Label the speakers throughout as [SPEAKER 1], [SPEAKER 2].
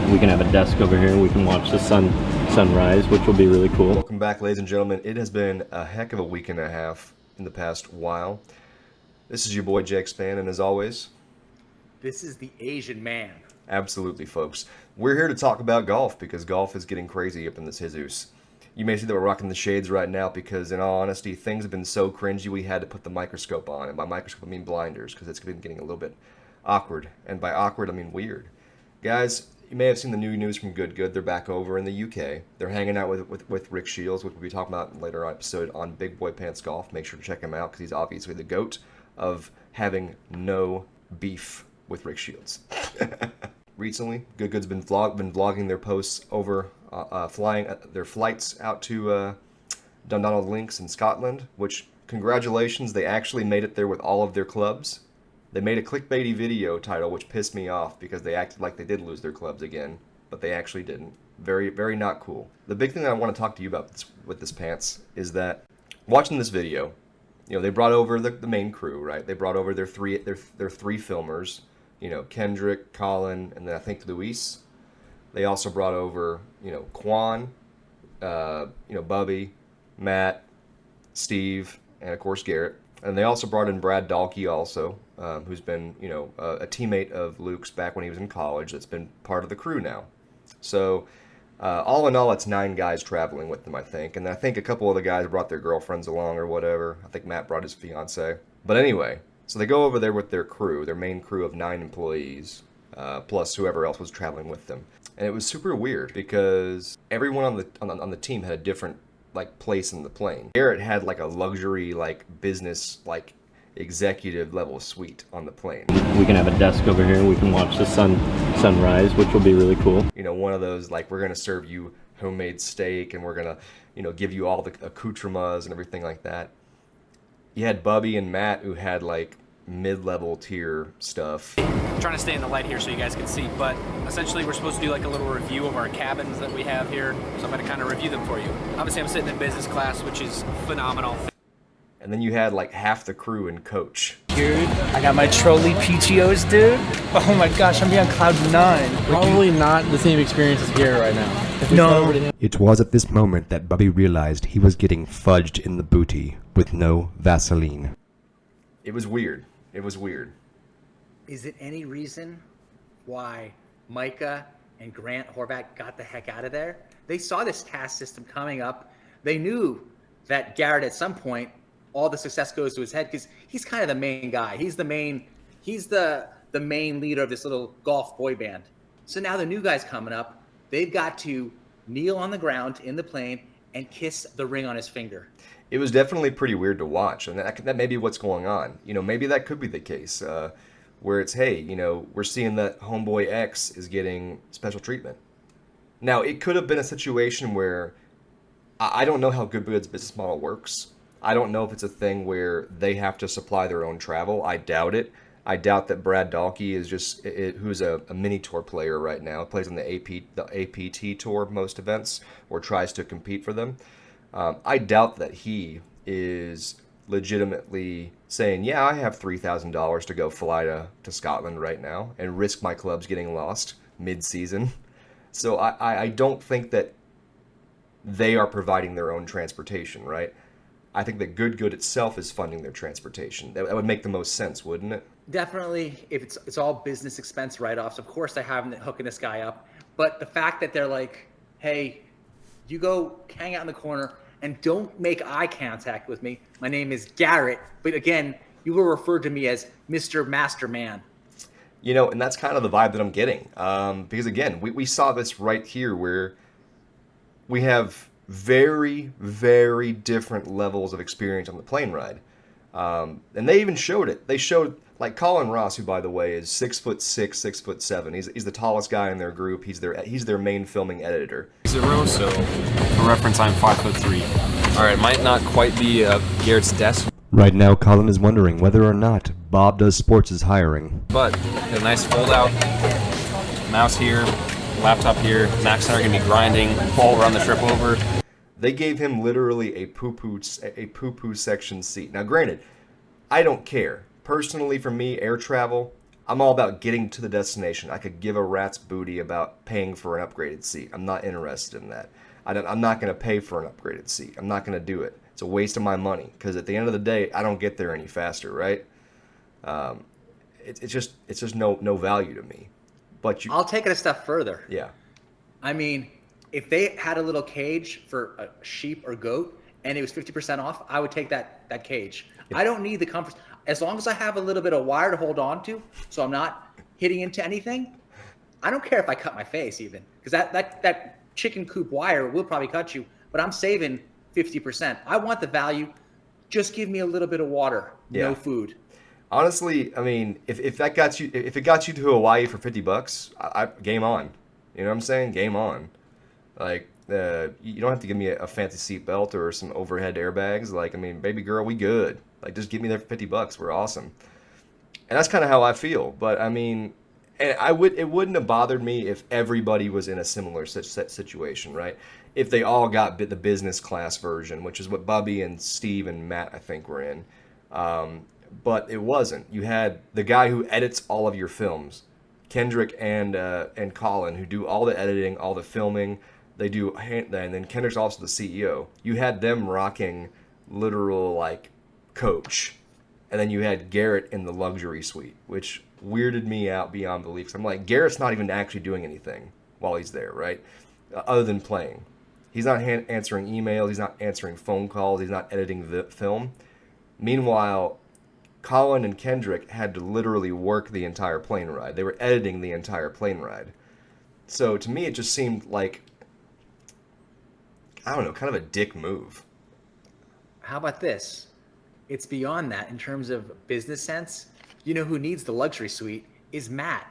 [SPEAKER 1] We can have a desk over here. We can watch the sunrise, which will be really cool.
[SPEAKER 2] Welcome back, ladies and gentlemen. It has been a heck of a week and a half in the past while. This is your boy Jake Span, and as always,
[SPEAKER 3] this is the Asian man.
[SPEAKER 2] Absolutely, folks. We're here to talk about golf because golf is getting crazy up in this Jesus. You may see that we're rocking the shades right now because, in all honesty, things have been so cringy we had to put the microscope on. And by microscope, I mean blinders because it's been getting a little bit awkward. And by awkward, I mean weird. Guys, you may have seen the new news from Good Good. They're back over in the UK. They're hanging out with Rick Shields, which we'll be talking about in a later episode on Big Boy Pants Golf. Make sure to check him out because he's obviously the GOAT of having no beef with Rick Shields. Recently, Good Good's been vlogging their posts over flying their flights out to Dundonald Links in Scotland, which, congratulations, they actually made it there with all of their clubs. They made a clickbaity video title, which pissed me off because they acted like they did lose their clubs again, but they actually didn't. Very, very not cool. The big thing that I want to talk to you about with this pants is that watching this video, you know, they brought over the main crew, right? They brought over their three filmers, you know, Kendrick, Colin, and then I think Luis. They also brought over, you know, Quan, Bubby, Matt, Steve, and of course Garrett. And they also brought in Brad Dahlke also, who's been, you know, a teammate of Luke's back when he was in college. That's been part of the crew now. So all in all, it's 9 guys traveling with them, I think. And I think a couple of the guys brought their girlfriends along or whatever. I think Matt brought his fiance. But anyway, so they go over there with their crew, their main crew of 9 employees, plus whoever else was traveling with them. And it was super weird because everyone on the team had a different place in the plane. Garrett had like a luxury business executive level suite on the plane.
[SPEAKER 1] We can have a desk over here. We can watch the sunrise, which will be really cool.
[SPEAKER 2] You know, one of those we're gonna serve you homemade steak and we're gonna, you know, give you all the accoutrements and everything like that. You had Bubby and Matt who had mid-level tier stuff.
[SPEAKER 4] I'm trying to stay in the light here so you guys can see, but essentially we're supposed to do a little review of our cabins that we have here, so I'm going to kind of review them for you. Obviously I'm sitting in business class, which is phenomenal.
[SPEAKER 2] And then you had half the crew and coach.
[SPEAKER 5] Dude, I got my trolley PTOs, dude. Oh my gosh, I'm on cloud 9.
[SPEAKER 6] Probably not the same experience as Garrett right now.
[SPEAKER 5] No.
[SPEAKER 7] It was at this moment that Bubby realized he was getting fudged in the booty with no Vaseline.
[SPEAKER 2] It was weird. It was weird.
[SPEAKER 3] Is it any reason why Micah and Grant Horvat got the heck out of there? They saw this task system coming up. They knew that Garrett at some point, all the success goes to his head because he's kind of the main guy. He's the main leader of this little golf boy band. So now the new guy's coming up. They've got to kneel on the ground in the plane and kiss the ring on his finger.
[SPEAKER 2] It was definitely pretty weird to watch, and that may be what's going on. You know, maybe that could be the case, where it's, hey, you know, we're seeing that Homeboy X is getting special treatment. Now, it could have been a situation where, I don't know how Good Good's business model works. I don't know if it's a thing where they have to supply their own travel. I doubt it. I doubt that Brad Dahlke is who's a mini tour player right now, plays on the APT tour most events, or tries to compete for them. I doubt that he is legitimately saying, yeah, I have $3,000 to go fly to Scotland right now and risk my clubs getting lost mid-season. So I don't think that they are providing their own transportation, right? I think that Good itself is funding their transportation. That would make the most sense, wouldn't it?
[SPEAKER 3] Definitely, if it's all business expense write-offs, of course they're hooking this guy up. But the fact that they're like, hey, you go hang out in the corner and don't make eye contact with me. My name is Garrett, but again, you will refer to me as Mr. Masterman.
[SPEAKER 2] You know, and that's kind of the vibe that I'm getting. Because again, we saw this right here where we have very, very different levels of experience on the plane ride. And they even showed it. They showed, Colin Ross, who, by the way, is 6'6", 6'7". He's the tallest guy in their group. He's their main filming editor.
[SPEAKER 8] 0, so for reference, I'm 5'3". All right, might not quite be Garrett's desk.
[SPEAKER 7] Right now, Colin is wondering whether or not Bob Does Sports is hiring.
[SPEAKER 8] But a nice fold-out mouse here, laptop here. Max and I are going to be grinding while we're on the trip over.
[SPEAKER 2] They gave him literally a poo-poo section seat. Now, granted, I don't care. Personally, for me, air travel, I'm all about getting to the destination. I could give a rat's booty about paying for an upgraded seat. I'm not interested in that. I'm not going to pay for an upgraded seat. I'm not going to do it. It's a waste of my money because at the end of the day, I don't get there any faster, right? It's just no value to me. But
[SPEAKER 3] I'll take it a step further.
[SPEAKER 2] Yeah.
[SPEAKER 3] I mean, if they had a little cage for a sheep or goat and it was 50% off, I would take that cage. I don't need the comfort. As long as I have a little bit of wire to hold on to, so I'm not hitting into anything, I don't care if I cut my face even, because that chicken coop wire will probably cut you, but I'm saving 50%. I want the value. Just give me a little bit of water, no food.
[SPEAKER 2] Honestly, I mean, if it got you to Hawaii for $50, I game on. You know what I'm saying? Game on. Like, you don't have to give me a fancy seat belt or some overhead airbags. Like, I mean, baby girl, we good. Like, just get me there for $50. We're awesome. And that's kind of how I feel. But I mean, and it wouldn't have bothered me if everybody was in a similar situation, right? If they all got the business class version, which is what Bubby and Steve and Matt, I think, were in. But it wasn't. You had the guy who edits all of your films, Kendrick and Colin, who do all the editing, all the filming. They do, and then Kendrick's also the CEO. You had them rocking literal like coach, and then you had Garrett in the luxury suite, which weirded me out beyond belief. I'm like, Garrett's not even actually doing anything while he's there, right? Other than playing. He's not answering emails. He's not answering phone calls. He's not editing the film. Meanwhile, Colin and Kendrick had to literally work the entire plane ride. They were editing the entire plane ride. So to me, it just seemed like, I don't know, kind of a dick move.
[SPEAKER 3] How about this? It's beyond that in terms of business sense. You know who needs the luxury suite is Matt.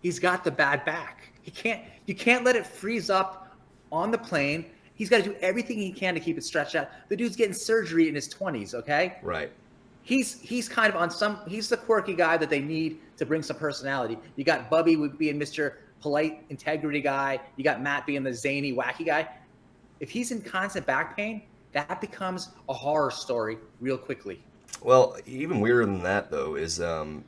[SPEAKER 3] He's got the bad back. You can't let it freeze up on the plane. He's got to do everything he can to keep it stretched out. The dude's getting surgery in his 20s, okay?
[SPEAKER 2] Right.
[SPEAKER 3] He's kind of he's the quirky guy that they need to bring some personality. You got Bubby being Mr. Polite integrity guy. You got Matt being the zany, wacky guy. If he's in constant back pain, that becomes a horror story real quickly.
[SPEAKER 2] Well, even weirder than that, though, is I'm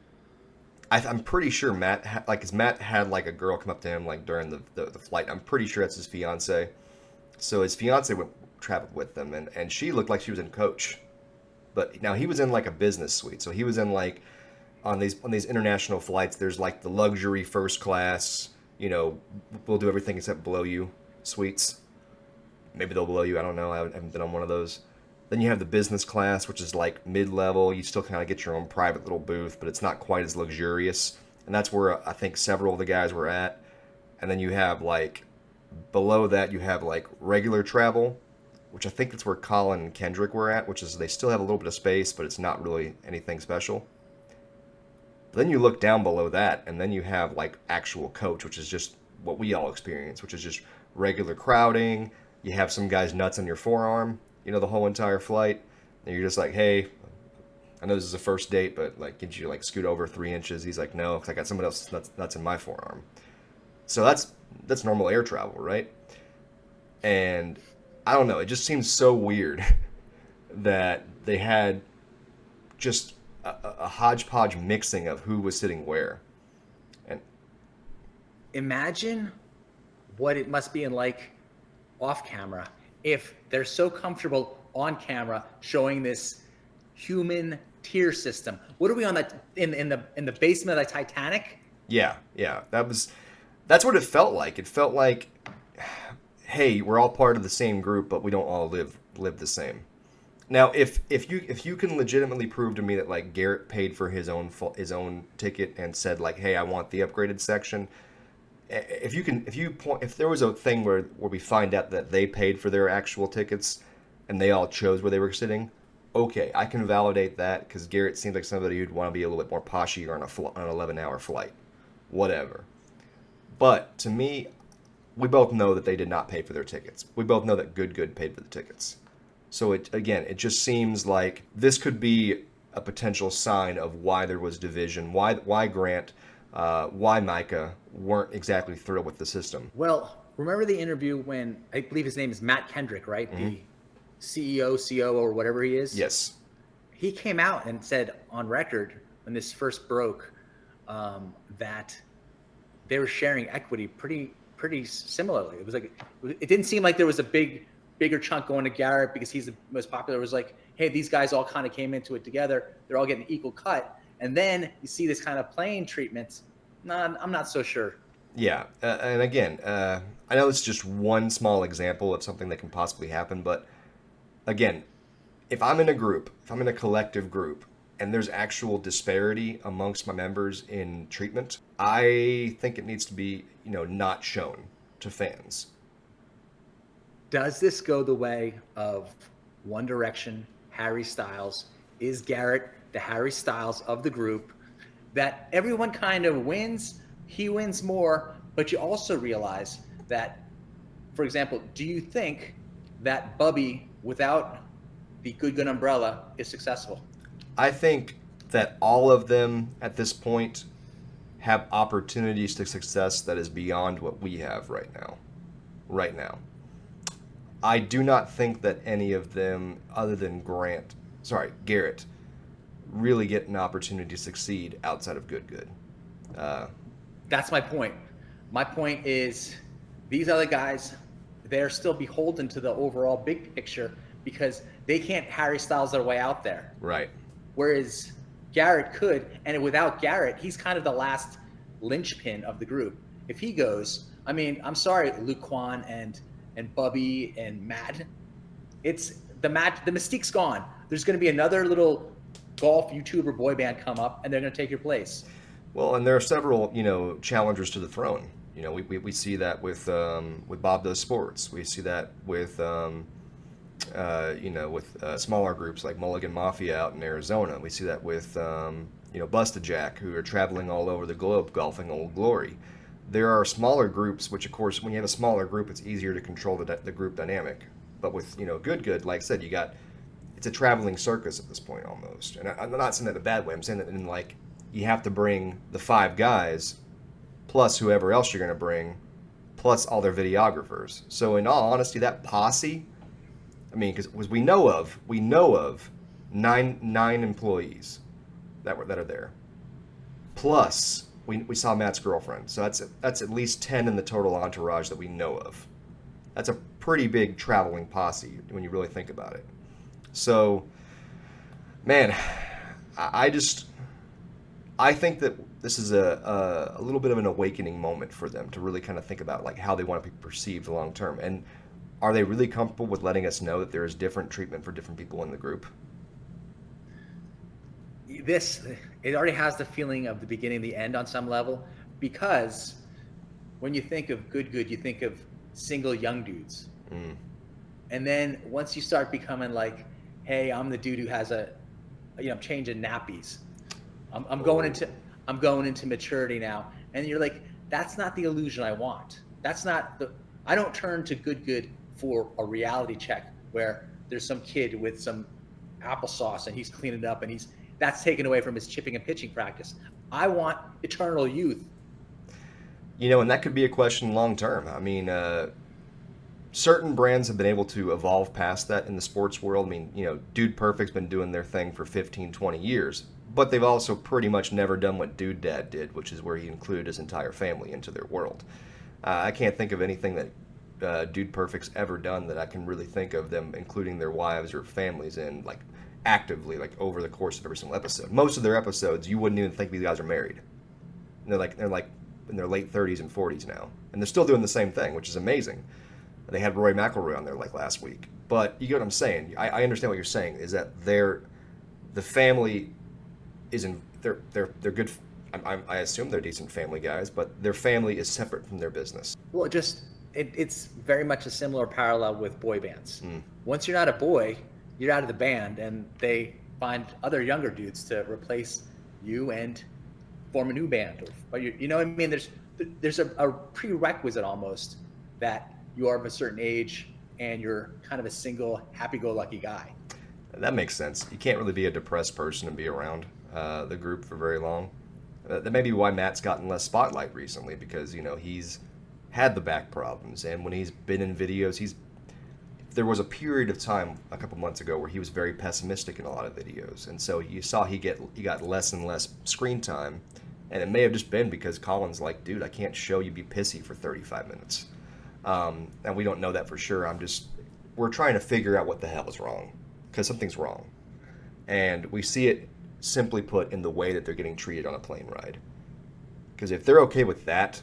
[SPEAKER 2] pretty sure Matt had like a girl come up to him like during the flight. I'm pretty sure that's his fiance. So his fiance traveled with them, and she looked like she was in coach. But now he was in like a business suite. So he was in like on these international flights, there's like the luxury first class, you know, we'll do everything except blow you suites. Maybe they'll blow you. I don't know. I haven't been on one of those. Then you have the business class, which is like mid-level. You still kind of get your own private little booth, but it's not quite as luxurious. And that's where I think several of the guys were at. And then you have like below that, you have like regular travel, which I think that's where Colin and Kendrick were at, which is they still have a little bit of space, but it's not really anything special. But then you look down below that, and then you have like actual coach, which is just what we all experience, which is just regular crowding. You have some guy's nuts on your forearm, you know, the whole entire flight. And you're just like, hey, I know this is a first date, but like, could you like scoot over 3 inches? He's like, no, because I got someone else's nuts in my forearm. So that's normal air travel, right? And I don't know, it just seems so weird that they had just a hodgepodge mixing of who was sitting where. And
[SPEAKER 3] imagine what it must be like off camera if they're so comfortable on camera showing this human tier system. What are we on that in the basement of the Titanic?
[SPEAKER 2] Yeah, that's what it felt like. It felt like, hey, we're all part of the same group, but we don't all live the same. Now, if you can legitimately prove to me that like Garrett paid for his own ticket and said like, hey, I want the upgraded section. If there was a thing where we find out that they paid for their actual tickets and they all chose where they were sitting, okay, I can validate that because Garrett seems like somebody who'd want to be a little bit more poshy on an 11-hour flight, whatever. But to me, we both know that they did not pay for their tickets. We both know that Good paid for the tickets. So it just seems like this could be a potential sign of why there was division, why Grant, why Micah weren't exactly thrilled with the system.
[SPEAKER 3] Well, remember the interview when, I believe his name is Matt Kendrick, right? Mm-hmm. The CEO, COO, or whatever he is?
[SPEAKER 2] Yes.
[SPEAKER 3] He came out and said on record when this first broke, that they were sharing equity pretty similarly. It was like, it didn't seem like there was a bigger chunk going to Garrett because he's the most popular. It was like, hey, these guys all kind of came into it together. They're all getting an equal cut. And then you see this kind of playing treatment. No, I'm not so sure.
[SPEAKER 2] Yeah, and again, I know it's just one small example of something that can possibly happen, but again, if I'm in a group, if I'm in a collective group, and there's actual disparity amongst my members in treatment, I think it needs to be, not shown to fans.
[SPEAKER 3] Does this go the way of One Direction, Harry Styles? Is Garrett the Harry Styles of the group? That everyone kind of wins, he wins more, but you also realize that, for example, do you think that Bubby without the Good umbrella is successful?
[SPEAKER 2] I think that all of them at this point have opportunities to success that is beyond what we have right now. Right now. I do not think that any of them, other than Garrett, really get an opportunity to succeed outside of Good.
[SPEAKER 3] That's my point. My point is these other guys, they're still beholden to the overall big picture because they can't Harry Styles their way out there.
[SPEAKER 2] Right.
[SPEAKER 3] Whereas Garrett could, and without Garrett, he's kind of the last linchpin of the group. If he goes, I mean, I'm sorry, Luke Kwan and Bubby and Matt, it's the mystique's gone. There's going to be another little golf YouTuber boy band come up, and they're going to take your place.
[SPEAKER 2] Well, and there are several, challengers to the throne. We see that with Bob Does Sports. We see that with smaller groups like Mulligan Mafia out in Arizona. We see that with, Busted Jack, who are traveling all over the globe golfing Old Glory. There are smaller groups, which, of course, when you have a smaller group, it's easier to control the group dynamic. But with, Good, like I said, it's a traveling circus at this point almost. And I'm not saying that in a bad way. I'm saying that in, you have to bring the 5 guys, plus whoever else you're going to bring, plus all their videographers. So in all honesty, that posse, because we know of 9 employees that are there. Plus, we saw Matt's girlfriend. So that's at least 10 in the total entourage that we know of. That's a pretty big traveling posse when you really think about it. So, man, I think that this is a little bit of an awakening moment for them to really kind of think about how they want to be perceived long term. And are they really comfortable with letting us know that there is different treatment for different people in the group?
[SPEAKER 3] It already has the feeling of the beginning and the end on some level, because when you think of Good, you think of single young dudes. Mm. And then once you start becoming like, hey, I'm the dude who has I'm changing nappies. I'm going into maturity now. And you're like, that's not the illusion I want. I don't turn to Good for a reality check where there's some kid with some applesauce and he's cleaning it up and that's taken away from his chipping and pitching practice. I want eternal youth.
[SPEAKER 2] And that could be a question long term. Certain brands have been able to evolve past that in the sports world. Dude Perfect's been doing their thing for 15, 20 years, but they've also pretty much never done what Dude Dad did, which is where he included his entire family into their world. I can't think of anything that Dude Perfect's ever done that I can really think of them including their wives or families in, actively, over the course of every single episode. Most of their episodes, you wouldn't even think these guys are married. And they're in their late 30s and 40s now, and they're still doing the same thing, which is amazing. They had Rory McIlroy on there last week. But you get what I'm saying. I understand what you're saying, is that the family isn't, they're good. I assume they're decent family guys, but their family is separate from their business.
[SPEAKER 3] Well, it's very much a similar parallel with boy bands. Mm. Once you're not a boy, you're out of the band, and they find other younger dudes to replace you and form a new band. Or you know what I mean? There's a prerequisite almost that you are of a certain age and you're kind of a single, happy-go-lucky guy.
[SPEAKER 2] That makes sense. You can't really be a depressed person and be around the group for very long. That may be why Matt's gotten less spotlight recently, because he's had the back problems, and when he's been in videos, there was a period of time a couple months ago where he was very pessimistic in a lot of videos, and so you saw he got less and less screen time And it may have just been because Colin's like, dude, I can't show you be pissy for 35 minutes. And we don't know that for sure. We're trying to figure out what the hell is wrong, because something's wrong. And we see it, simply put, in the way that they're getting treated on a plane ride. Because if they're okay with that,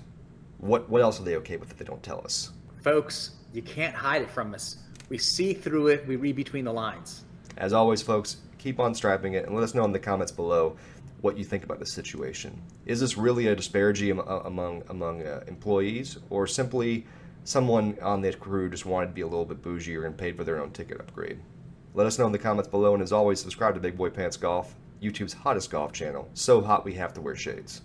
[SPEAKER 2] what else are they okay with that they don't tell us?
[SPEAKER 3] Folks, you can't hide it from us. We see through it. We read between the lines.
[SPEAKER 2] As always, folks, keep on striping it and let us know in the comments below what you think about this situation. Is this really a disparity among employees, or simply someone on the crew just wanted to be a little bit bougier and paid for their own ticket upgrade? Let us know in the comments below, and as always, subscribe to Big Boy Pants Golf, YouTube's hottest golf channel. So hot we have to wear shades.